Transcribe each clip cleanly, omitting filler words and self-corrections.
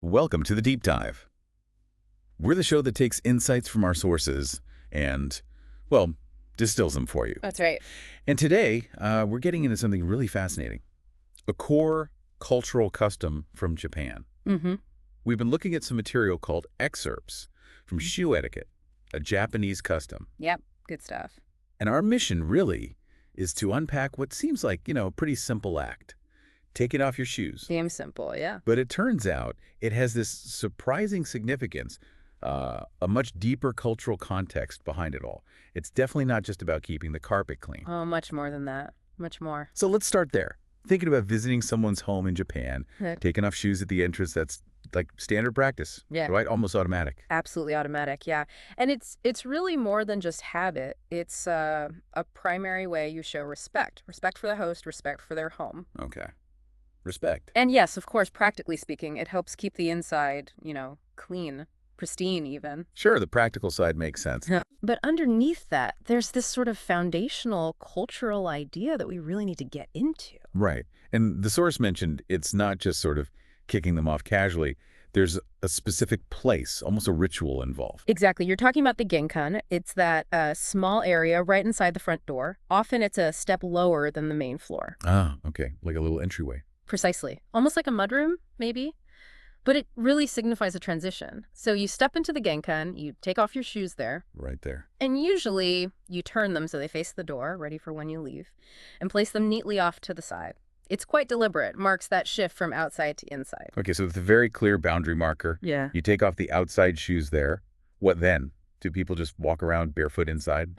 Welcome to the Deep Dive. We're the show that takes insights from our sources and, well, distills them for you. That's right. And today, we're getting into something really fascinating. A core cultural custom from Japan. Mm-hmm. We've been looking at some material called excerpts from shoe etiquette, a Japanese custom. Yep. Good stuff. And our mission really is to unpack what seems like, a pretty simple act. Taking off your shoes. Damn simple, yeah. But it turns out it has this surprising significance, a much deeper cultural context behind it all. It's definitely not just about keeping the carpet clean. Oh, much more than that. Much more. So let's start there. Thinking about visiting someone's home in Japan, Good. taking off shoes at the entrance, that's like standard practice, Yeah. right? Almost automatic. Absolutely automatic, yeah. And it's really more than just habit. It's a primary way you show respect. Respect for the host, respect for their home. Okay. Respect. And yes, of course, practically speaking, it helps keep the inside, clean, pristine even. Sure, the practical side makes sense. But underneath that, there's this sort of foundational cultural idea that we really need to get into. Right. And the source mentioned it's not just sort of kicking them off casually. There's a specific place, almost a ritual involved. Exactly. You're talking about the genkan. It's that small area right inside the front door. Often it's a step lower than the main floor. Ah, okay. Like a little entryway. Precisely. Almost like a mudroom, maybe. But it really signifies a transition. So you step into the genkan, you take off your shoes there, Right there. and usually you turn them so they face the door, ready for when you leave, and place them neatly off to the side. It's quite deliberate, marks that shift from outside to inside. Okay, so it's a very clear boundary marker. Yeah. You take off the outside shoes there. What then? Do people just walk around barefoot inside?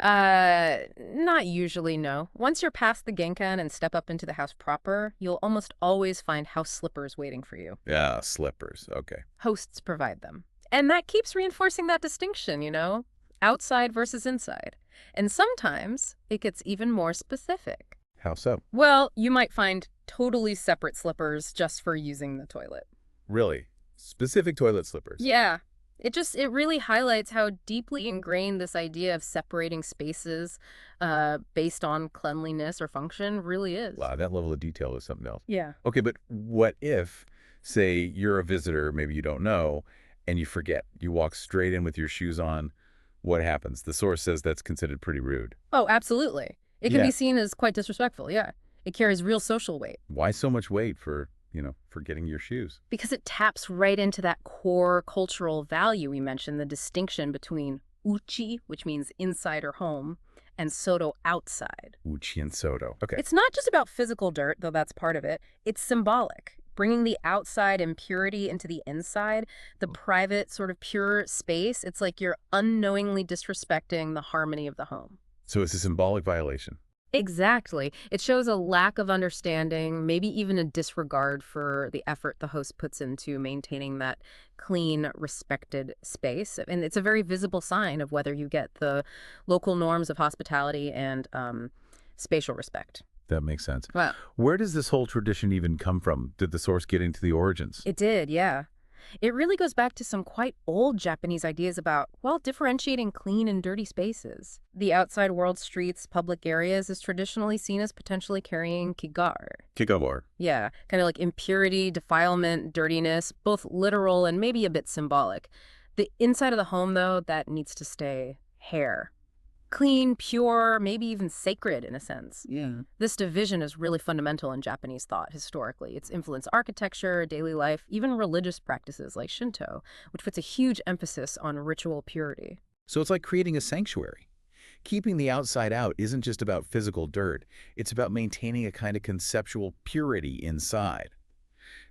Not usually, no. Once you're past the genkan and step up into the house proper, you'll almost always find house slippers waiting for you. Yeah, slippers. Okay. Hosts provide them. And that keeps reinforcing that distinction, outside versus inside. And sometimes it gets even more specific. How so? Well, you might find totally separate slippers just for using the toilet. Really? Specific toilet slippers? Yeah. It really highlights how deeply ingrained this idea of separating spaces based on cleanliness or function really is. Wow, that level of detail is something else. Yeah. Okay, but what if, say, you're a visitor, maybe you don't know, and you forget? You walk straight in with your shoes on. What happens? The source says that's considered pretty rude. Oh, absolutely. It can Yeah. be seen as quite disrespectful, yeah. It carries real social weight Why so much weight for, forgetting your shoes? because it taps right into that core cultural value we mentioned, the distinction between uchi, which means inside or home, and soto, outside. Uchi and Soto. Okay. It's not just about physical dirt, though that's part of it. It's symbolic, bringing the outside impurity into the inside, the private sort of pure space. It's like you're unknowingly disrespecting the harmony of the home. So it's a symbolic violation. Exactly. It shows a lack of understanding, maybe even a disregard for the effort the host puts into maintaining that clean, respected space. And it's a very visible sign of whether you get the local norms of hospitality and spatial respect. That makes sense. Well, Where does this whole tradition even come from? Did the source get into the origins? it did, yeah. It really goes back to some quite old Japanese ideas about, well, differentiating clean and dirty spaces. The outside world, streets, public areas, is traditionally seen as potentially carrying kigar. Kikawar. Yeah, kind of like impurity, defilement, dirtiness, both literal and maybe a bit symbolic. The inside of the home, though, that needs to stay hair. Clean, pure, maybe even sacred in a sense. Yeah. This division is really fundamental in Japanese thought historically. It's influenced architecture, daily life, even religious practices like Shinto, which puts a huge emphasis on ritual purity. So it's like creating a sanctuary. Keeping the outside out isn't just about physical dirt. It's about maintaining a kind of conceptual purity inside.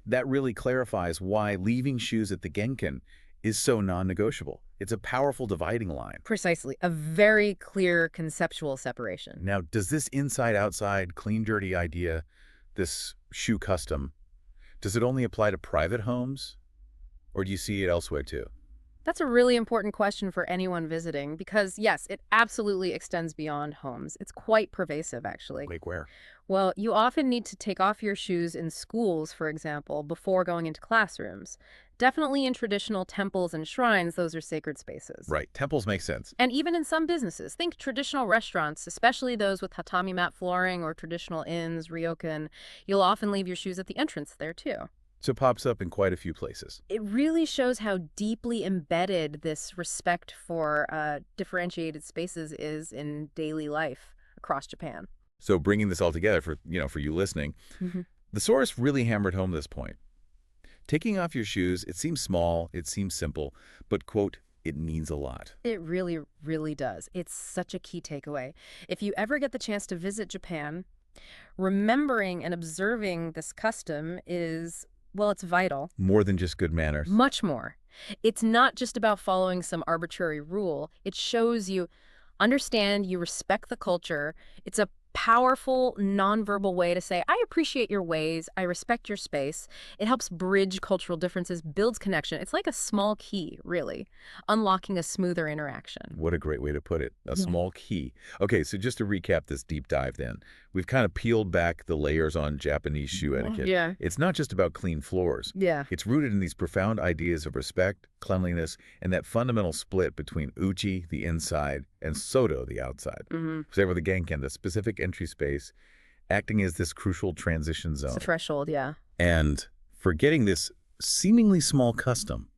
That really clarifies why leaving shoes at the genkan is so non-negotiable. It's a powerful dividing line. Precisely, a very clear conceptual separation. Now, does this inside-outside, clean-dirty idea, this shoe custom, does it only apply to private homes? Or do you see it elsewhere too? That's a really important question for anyone visiting because, yes, it absolutely extends beyond homes. It's quite pervasive, actually. Like where? Well, you often need to take off your shoes in schools, for example, before going into classrooms. Definitely in traditional temples and shrines, those are sacred spaces. Right, temples make sense. And even in some businesses, think traditional restaurants, especially those with tatami mat flooring or traditional inns, ryokan, you'll often leave your shoes at the entrance there too. So it pops up in quite a few places. It really shows how deeply embedded this respect for differentiated spaces is in daily life across Japan. So bringing this all together for you listening, the source really hammered home this point. Taking off your shoes, it seems small, it seems simple, but, quote, it means a lot. It really, really does. It's such a key takeaway. If you ever get the chance to visit Japan, remembering and observing this custom is, well, it's vital. More than just good manners. Much more. It's not just about following some arbitrary rule. It shows you understand, you respect the culture. It's a powerful, nonverbal way to say, I appreciate your ways, I respect your space. It helps bridge cultural differences, builds connection. It's like a small key, really, unlocking a smoother interaction. What a great way to put it. A Yeah. small key. Okay, so just to recap this deep dive then, we've kind of peeled back the layers on Japanese shoe etiquette. Yeah. It's not just about clean floors. Yeah. It's rooted in these profound ideas of respect, cleanliness, and that fundamental split between uchi, the inside, and soto, the outside. So the genken, the specific entry space, acting as this crucial transition It's zone. a threshold, yeah. And forgetting this seemingly small custom,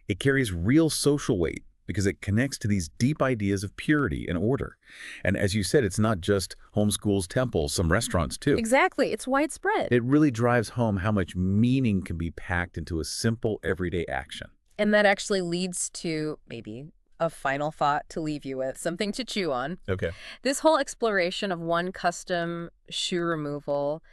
it carries real social weight because it connects to these deep ideas of purity and order. And as you said, it's not just homeschools, temples, some restaurants too. Exactly. It's widespread. It really drives home how much meaning can be packed into a simple everyday action. And that actually leads to maybe a final thought to leave you with, something to chew on. Okay. This whole exploration of one custom shoe removal,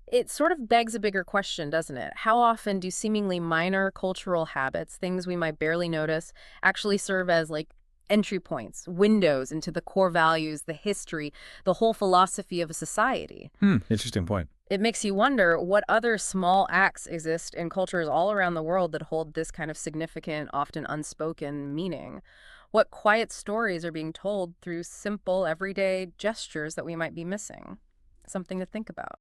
it sort of begs a bigger question, doesn't it? How often do seemingly minor cultural habits, things we might barely notice, actually serve as like entry points, windows into the core values, the history, the whole philosophy of a society? Interesting point. It makes you wonder what other small acts exist in cultures all around the world that hold this kind of significant, often unspoken meaning. What quiet stories are being told through simple, everyday gestures that we might be missing? Something to think about.